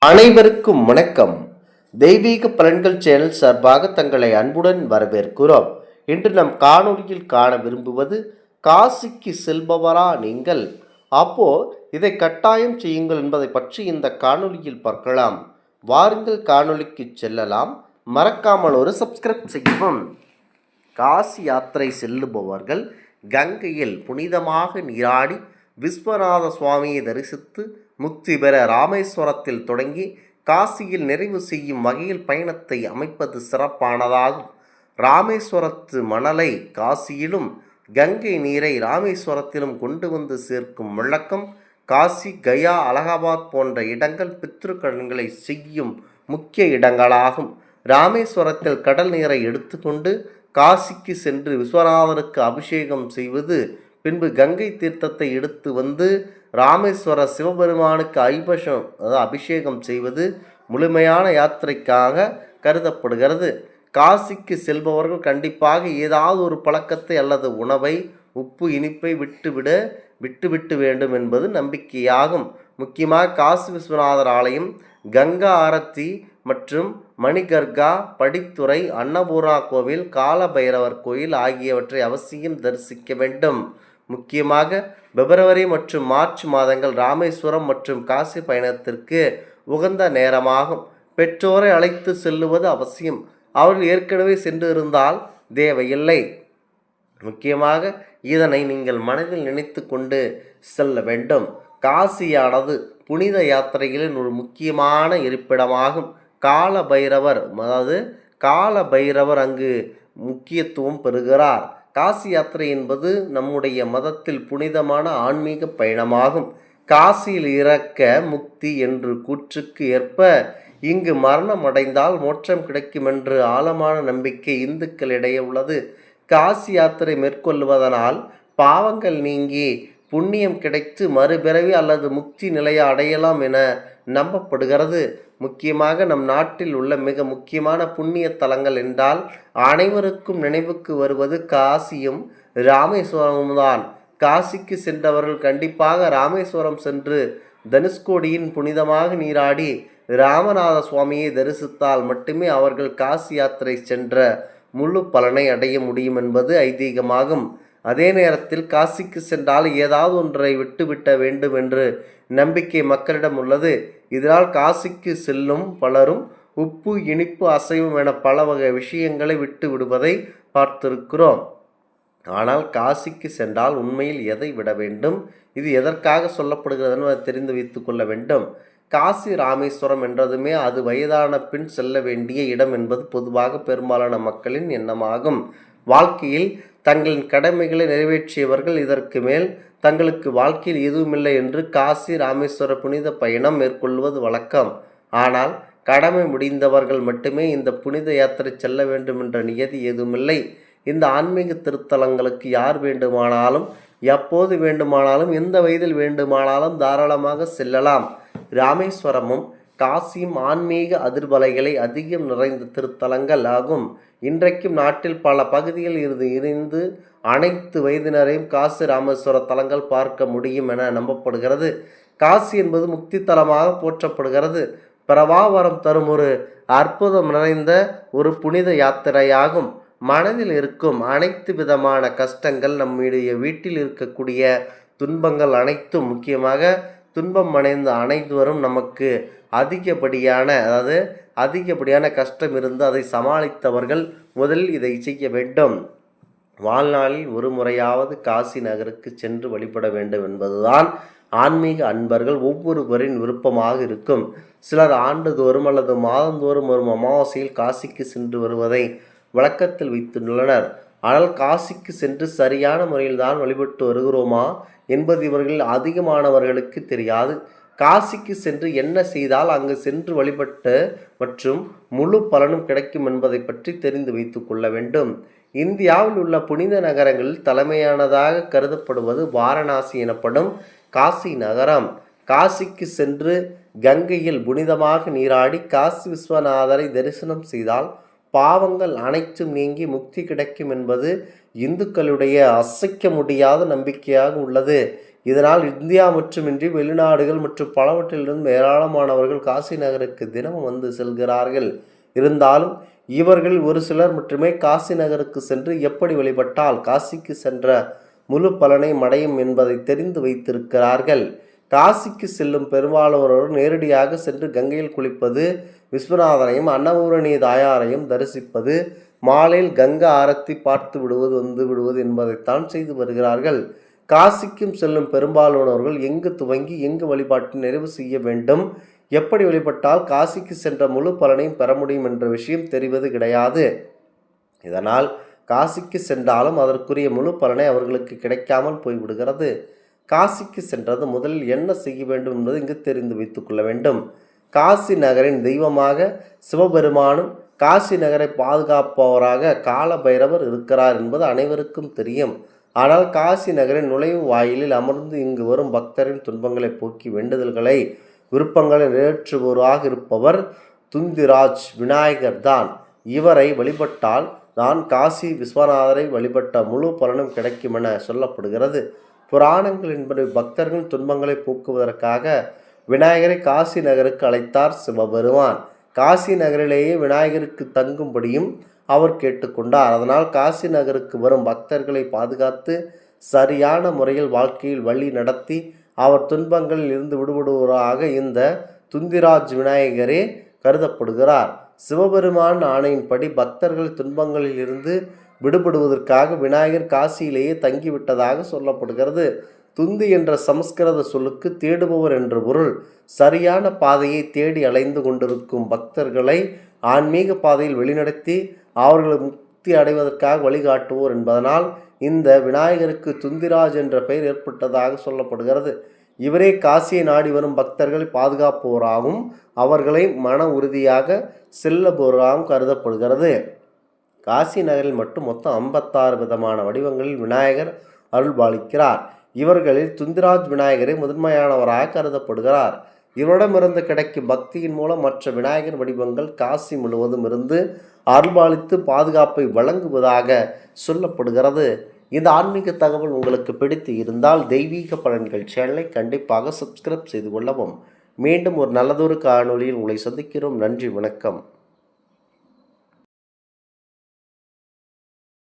அனைவருக்கும் வணக்கம். தெய்வீக பலன்கள் சேனல் சார்பாக தங்களை அன்புடன் வரவேற்கிறோம். இன்று நம் காணொலியில் காண விரும்புவது, காசிக்கு செல்பவரா நீங்கள்? அப்போ இதை கட்டாயம் செய்யுங்கள் என்பதை பற்றி இந்த காணொலியில் பார்க்கலாம். வாருங்கள் காணொலிக்கு செல்லலாம். மறக்காமல் ஒரு சப்ஸ்கிரைப் செய்யவும். காசி யாத்திரை செல்லுபவர்கள் கங்கையில் புனிதமாக நீராடி விஸ்வநாத சுவாமியை தரிசித்து முக்தி பெற ராமேஸ்வரத்தில் தொடங்கி காசியில் நிறைவு செய்யும் வகையில் பயணத்தை அமைப்பது சிறப்பானதாகும். ராமேஸ்வரத்து மணலை காசியிலும் கங்கை நீரை ராமேஸ்வரத்திலும் கொண்டு வந்து சேர்க்கும் வழக்கம் காசி, கயா, அலகாபாத் போன்ற இடங்கள் பித்ருக்கடன்களை செய்யும் முக்கிய இடங்களாகும். ராமேஸ்வரத்தில் கடல் நீரை எடுத்துக்கொண்டு காசிக்கு சென்று விஸ்வநாதருக்கு அபிஷேகம் செய்வது, பின்பு கங்கை தீர்த்தத்தை எடுத்து வந்து ராமேஸ்வர சிவபெருமானுக்கு அபிஷேகம் செய்வது முழுமையான யாத்திரைக்காக கருதப்படுகிறது. காசிக்கு செல்பவர்கள் கண்டிப்பாக ஏதாவது ஒரு பழக்கத்தை அல்லது உணவை, உப்பு, இனிப்பை விட்டுவிட்டு வேண்டும் என்பது நம்பிக்கையாகும். முக்கியமாக காசி விஸ்வநாதர் ஆலயம், கங்கா ஆரத்தி மற்றும் மணிகர்கா, படித்துறை, அன்னபூர்ணா கோவில், கால பைரவர் கோயில் ஆகியவற்றை அவசியம் தரிசிக்க வேண்டும். முக்கியமாக பிப்ரவரி மற்றும் மார்ச் மாதங்கள் ராமேஸ்வரம் மற்றும் காசி பயணத்திற்கு உகந்த நேரமாகும். பெற்றோரை அழைத்து செல்லுவது அவசியம். அவர்கள் ஏற்கனவே சென்று இருந்தால் தேவையில்லை. முக்கியமாக இதனை நீங்கள் மனதில் நினைத்து கொண்டு செல்ல வேண்டும். காசியானது புனித யாத்திரைகளின் ஒரு முக்கியமான இருப்பிடமாகும். கால பைரவர் அங்கு முக்கியத்துவம் பெறுகிறார். காசி யாத்திரை என்பது நம்முடைய மதத்தில் புனிதமான ஆன்மீக பயணமாகும். காசியில் இறக்க முக்தி என்று கூற்றுக்கு ஏற்ப இங்கு மரணம் அடைந்தால் மோட்சம் கிடைக்கும் என்று ஆழமான நம்பிக்கை இந்துக்களிடையே உள்ளது. காசி யாத்திரை மேற்கொள்வதனால் பாவங்கள் நீங்கி புண்ணியம் கிடைத்து மறுபிறவி அல்லது முக்தி நிலையை அடையலாம் என நம்பப்படுகிறது. முக்கியமாக நம் நாட்டில் உள்ள மிக முக்கியமான புண்ணிய தலங்கள் என்றால் அனைவருக்கும் நினைவுக்கு வருவது காசியும் ராமேஸ்வரமும் தான். காசிக்கு சென்றவர்கள் கண்டிப்பாக ராமேஸ்வரம் சென்று தனுஷ்கோடியின் புனிதமாக நீராடி ராமநாத சுவாமியை தரிசித்தால் மட்டுமே அவர்கள் காசி யாத்திரை சென்ற முழு பலனை அடைய முடியும் என்பது ஐதீகமாகும். அதே நேரத்தில் காசிக்கு சென்றால் ஏதாவது ஒன்றை விட்டுவிட்ட வேண்டும் என்று நம்பிக்கை மக்களிடம் உள்ளது. இதனால் காசிக்கு செல்லும் பலரும் உப்பு, இனிப்பு, அசைவம் என பல வகை விஷயங்களை விட்டு விடுவதை பார்த்திருக்கிறோம். ஆனால் காசிக்கு சென்றால் உண்மையில் எதை விட வேண்டும், இது எதற்காக சொல்லப்படுகிறது என்பதை தெரிந்து வைத்து கொள்ள வேண்டும். காசி, ராமேஸ்வரம் என்றதுமே அது வயதான பின் செல்ல வேண்டிய இடம் என்பது பொதுவாக பெரும்பாலான மக்களின் எண்ணமாகும். வாழ்க்கையில் தங்களின் கடமைகளை நிறைவேற்றியவர்கள் இதற்கு மேல் தங்களுக்கு வாழ்க்கையில் எதுவுமில்லை என்று காசி, ராமேஸ்வர புனித பயணம் மேற்கொள்வது வழக்கம். ஆனால் கடமை முடிந்தவர்கள் மட்டுமே இந்த புனித யாத்திரை செல்ல வேண்டும் என்ற நியதி எதுவுமில்லை. இந்த ஆன்மீக திருத்தலங்களுக்கு யார் வேண்டுமானாலும், எப்போது வேண்டுமானாலும், எந்த வயதில் வேண்டுமானாலும் தாராளமாக செல்லலாம். ராமேஸ்வரமும் காசியும் ஆன்மீக அதிர்வலைகளை அதிகம் நிறைந்த திருத்தலங்கள் ஆகும். இன்றைக்கும் நாட்டில் பல பகுதிகளில் இருந்து அனைத்து வயதினரையும் காசி, ராமேஸ்வர தலங்கள் பார்க்க முடியும் என நம்பப்படுகிறது. காசி என்பது முக்தி தலமாக போற்றப்படுகிறது. பிரபாவரம் தரும் ஒரு அற்புதம் நிறைந்த ஒரு புனித யாத்திரையாகும். மனதில் இருக்கும் அனைத்து விதமான கஷ்டங்கள், நம்முடைய வீட்டில் இருக்கக்கூடிய துன்பங்கள் அனைத்தும், முக்கியமாக துன்பம் அடைந்த அனைவரும் நமக்கு அதிகப்படியான கஷ்டம் இருந்து அதை சமாளித்தவர்கள் முதலில் இதை செய்ய வேண்டும். வாழ்நாளில் ஒரு முறையாவது காசி நகருக்கு சென்று வழிபட வேண்டும் என்பதுதான் ஆன்மீக அன்பர்கள் ஒவ்வொருவரின் விருப்பமாக இருக்கும். சிலர் ஆண்டுதோறும் அல்லது மாதந்தோறும் வரும் அமாவாசையில் காசிக்கு சென்று வருவதை வழக்கத்தில் வைத்துள்ளனர். ஆனால் காசிக்கு சென்று சரியான முறையில் தான் வழிபட்டு வருகிறோமா என்பது இவர்கள் அதிகமானவர்களுக்கு தெரியாது. காசிக்கு சென்று என்ன செய்தால் அங்கு சென்று வழிபட்டு மற்றும் முழு பலனும் கிடைக்கும் என்பதை பற்றி தெரிந்து வைத்து கொள்ள வேண்டும். இந்தியாவில் உள்ள புனித நகரங்களில் தலைமையானதாக கருதப்படுவது வாரணாசி எனப்படும் காசி நகரம். காசிக்கு சென்று கங்கையில் புனிதமாக நீராடி காசி விஸ்வநாதரை தரிசனம் செய்தால் பாவங்கள் அனைத்தும் நீங்கி முக்தி கிடைக்கும் என்பது இந்துக்களுடைய அசைக்க முடியாத நம்பிக்கையாக உள்ளது. இதனால் இந்தியா மட்டுமின்றி வெளிநாடுகள் மற்றும் பலவற்றிலிருந்து ஏராளமானவர்கள் காசி நகருக்கு தினமும் வந்து செல்கிறார்கள். இருந்தாலும் இவர்கள் ஒரு சிலர் மட்டுமே காசி நகருக்கு சென்று எப்படி வழிபட்டால் காசிக்கு சென்ற முழு பலனை அடையும் என்பதை தெரிந்து வைத்திருக்கிறார்கள். காசிக்கு செல்லும் பெரும்பாலானோர் நேரடியாக சென்று கங்கையில் குளிப்பது, விஸ்வநாதரையும் அன்னபூரணி தாயாரையும் தரிசிப்பது, மாலையில் கங்கா ஆரத்தி பார்த்து விடுவது என்பதைத்தான் செய்து வருகிறார்கள். காசிக்கும் செல்லும் பெரும்பாலானவர்கள் எங்கு துவங்கி எங்கு வழிபாட்டை நிறைவு செய்ய வேண்டும், எப்படி வழிபட்டால் காசிக்கு சென்ற முழு பலனையும் பெற முடியும் என்ற விஷயம் தெரிவது கிடையாது. இதனால் காசிக்கு சென்றாலும் அதற்குரிய முழு பலனை அவர்களுக்கு கிடைக்காமல் போய்விடுகிறது. காசிக்கு சென்றது முதலில் என்ன செய்ய வேண்டும் என்பது இங்கு தெரிந்து வைத்துக் கொள்ள வேண்டும். காசி நகரின் தெய்வமாக சிவபெருமானும் காசி நகரை பாதுகாப்பவராக கால பைரவர் இருக்கிறார் என்பது அனைவருக்கும் தெரியும். ஆனால் காசி நகரின் நுழைவு வாயிலில் அமர்ந்து இங்கு வரும் பக்தரின் துன்பங்களை போக்கி வேண்டுதல்களை விருப்பங்களை நிறைவேற்றுபவராக இருப்பவர் துந்திராஜ் விநாயகர் தான். இவரை வழிபட்டால் தான் காசி விஸ்வநாதரை வழிபட்ட முழு பலனும் கிடைக்கும் என சொல்லப்படுகிறது. புராணங்கள் என்பது பக்தர்களின் துன்பங்களை போக்குவதற்காக விநாயகரை காசி நகருக்கு அழைத்தார் சிவபெருமான். காசி நகரிலேயே விநாயகருக்கு தங்கும்படியும் அவர் கேட்டுக்கொண்டார். அதனால் காசி நகருக்கு வரும் பக்தர்களை பாதுகாத்து சரியான முறையில் வாழ்க்கையில் வழி நடத்தி அவர் துன்பங்களில் இருந்து விடுபடுவராக இந்த துந்திராஜ் விநாயகரே கருதப்படுகிறார். சிவபெருமான் ஆணையின்படி பக்தர்கள் துன்பங்களில் இருந்து விடுபடுவதற்காக விநாயகர் காசியிலேயே தங்கிவிட்டதாக சொல்லப்படுகிறது. துந்தி என்ற சமஸ்கிருத சொல்லுக்கு தேடுபவர் என்ற பொருள். சரியான பாதையை தேடி அலைந்து கொண்டிருக்கும் பக்தர்களை ஆன்மீக பாதையில் வழிநடத்தி அவர்களை முக்தி அடைவதற்காக வழிகாட்டுவோர் என்பதனால் இந்த விநாயகருக்கு துந்திராஜ் என்ற பெயர் ஏற்பட்டதாக சொல்லப்படுகிறது. இவரே காசியை நாடி வரும் பக்தர்களை பாதுகாப்பவராகவும் அவர்களை மன உறுதியாக செல்லுபவராகவும் கருதப்படுகிறது. காசி நகரில் மட்டும் மொத்தம் 56 விதமான வடிவங்களில் விநாயகர் அருள்பாலிக்கிறார். இவர்களில் துந்திராஜ் விநாயகரை முதன்மையானவராக கருதப்படுகிறார். இவரிடமிருந்து கிடைக்கும் பக்தியின் மூலம் மற்ற விநாயகர் வடிவங்கள் காசி முழுவதும் இருந்து அருள்பாலித்து பாதுகாப்பை வழங்குவதாக சொல்லப்படுகிறது. இந்த ஆன்மீக தகவல் உங்களுக்கு பிடித்து இருந்தால் தெய்வீக பலன்கள் சேனலை கண்டிப்பாக சப்ஸ்கிரைப் செய்து கொள்ளவும். மீண்டும் ஒரு நல்லதொரு காணொளியில் உங்களை சந்திக்கிறோம். நன்றி, வணக்கம்.